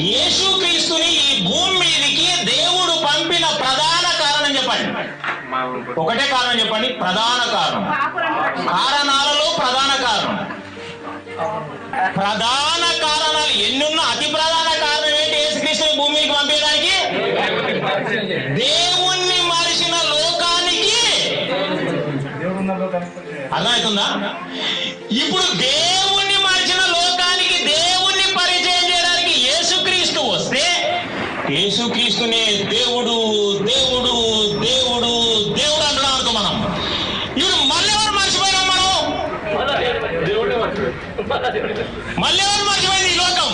యేసుక్రీస్తుని ఈ భూమి మీదకి దేవుడు పంపిన ప్రధాన కారణం చెప్పండి. ఒకటే కారణం చెప్పండి. ప్రధాన కారణం, కారణాలలో ప్రధాన కారణం. ప్రధాన కారణాలు ఎన్నున్నా అతి ప్రధాన కారణం ఏంటి? యేసుక్రీస్తుని భూమి మీదకి పంపించడానికి దేవుణ్ణి మరిచిన లోకానికి. అర్థమవుతుందా? ఇప్పుడు దేవుణ్ణి మరిచిన లోకానికి దేవుణ్ణి పరిచయం చేయడానికి యేసుక్రీస్తు వస్తే, యేసుక్రీస్తుని దేవుడు దేవుడు దేవుడు దేవుడు అంటున్నాం అనుకో మనం. ఇప్పుడు మళ్ళీ ఎవరు మర్చిపోయినాం మనం? మళ్ళీ ఎవరు మర్చిపోయింది ఈ లోకం?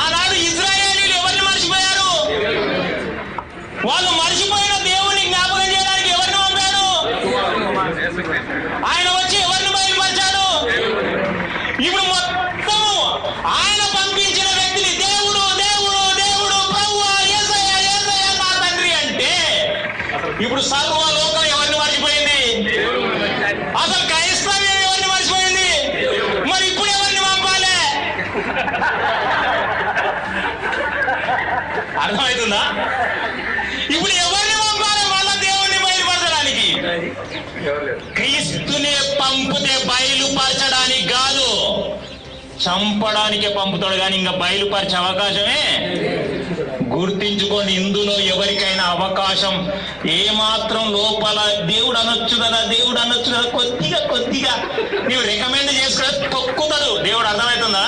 ఆనాడు ఇజ్రాయేలీలు ఎవరిని మర్చిపోయారు? వాళ్ళు మర్చిపోయిన దేవుని జ్ఞాపకం చేయడానికి ఎవరిని పంపాడు? ఆయన వచ్చి ఎవరిని బయలుపరిచాడు? ఇప్పుడు మొత్తము ఆయన పంపించిన వ్యక్తిని దేవుడు దేవుడు దేవుడు ప్రభువా యేసయ్య యేసయ్య నా తండ్రి అంటే, ఇప్పుడు సర్వలోకం ఎవరిని మర్చిపోయింది? అసలు క్రైస్తవ్యం ఎవరిని మర్చిపోయింది? మరి ఇప్పుడు ఎవరిని పంపాలి? అర్థమవుతుందా? ఇప్పుడు ఎవరిని పంపాలి మళ్ళా దేవుణ్ణి బయలుపరచడానికి? క్రీస్తునే పంపితే బయలుపరచడానికి కాదు, చంపడానికే పంపుతాడు కానీ ఇంకా బయలుపరిచే అవకాశమే. గుర్తించుకోండి, ఇందులో ఎవరికైనా అవకాశం ఏమాత్రం లోపల దేవుడు అనొచ్చు కదా దేవుడు అనొచ్చు కదా కొద్దిగా కొద్దిగా నీవు రికమెండ్ చేసుకుని తొక్కుతాడు దేవుడు. అర్థమవుతుందా?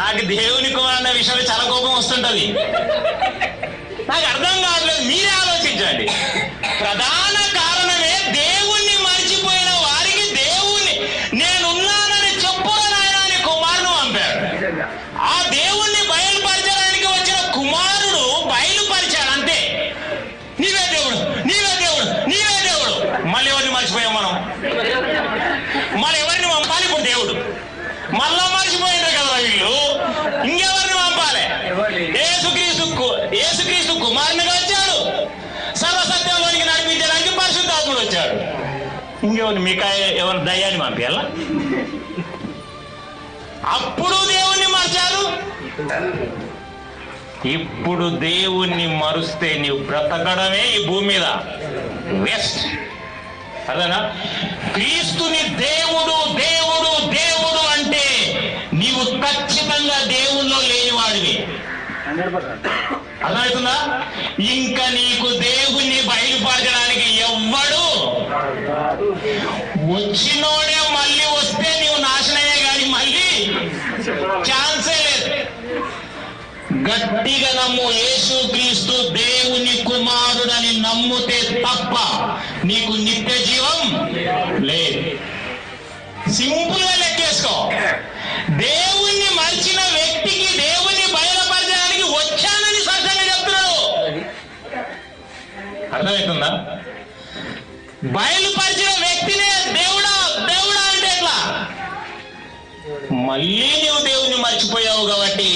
నాకు దేవుని అన్న విషయంలో చాలా కోపం వస్తుంటది. నాకు అర్థం కావట్లేదు, మీరే ఆలోచించండి. ప్రధాన కారణమే దేవుణ్ణి మర్చిపోయిన వారికి దేవుణ్ణి నేనున్నానని చెప్పురా నాయన అని కుమారుడు పంపాడు. ఆ దేవుణ్ణి బయలుపరచడానికి వచ్చిన కుమారుడు బయలుపరిచాడు అంతే. నీవే దేవుడు నీవే దేవుడు నీవే దేవుడు. మళ్ళీ ఎవరిని మర్చిపోయాం మనం? మళ్ళీ ఎవరిని పంపాలి ఇప్పుడు? దేవుడు మళ్ళా మర్చిపోయిండ్రు కదా వీళ్ళు. ఇంకెవరిని పంపాలి? యేసుక్రీస్తు కుమారునిగా వచ్చాడు, సర్వసత్యంలోనికి నడిపించడానికి పరిశుద్ధాత్ముడు వచ్చాడు. ఇంకెవరిని మీకు ఎవరు దయ్యాన్ని పంపించాలా? అప్పుడు దేవుణ్ణి మర్చారు. ఇప్పుడు దేవుణ్ణి మరుస్తే నీవు బ్రతకడమే ఈ భూమి మీద వేస్ట్. అదేనా? క్రీస్తుని దేవుడు దేవుడు దేవుడు అంటే నీవు ఖచ్చితంగా దేవుల్లో లేనివాడివి. అర్థమవుతుందా? ఇంకా నీకు దేవుణ్ణి బయలుపరచడానికి ఎవ్వడు వచ్చినోడే మళ్ళీ వస్తే నీవు నాశనమే కానీ మళ్ళీ ఛాన్సే లేదు. గట్టిగా నమ్ము, యేసుక్రీస్తు దేవుని కుమారుడని నమ్ముతే తప్ప నీకు నిత్య జీవం లేదు. సింపుల్ గా లెక్కేసుకో. దేవుణ్ణి మరిచిన వ్యక్తికి దేవుణ్ణి బయలుపరచడానికి వచ్చానని సత్యంగా చెప్తున్నాడు. అర్థమవుతుందా? బయలుపరిచిన వ్యక్తినే దేవుడా దేవుడా అంటే ఎట్లా? మళ్ళీ నువ్వు దేవుణ్ణి మర్చిపోయావు కాబట్టి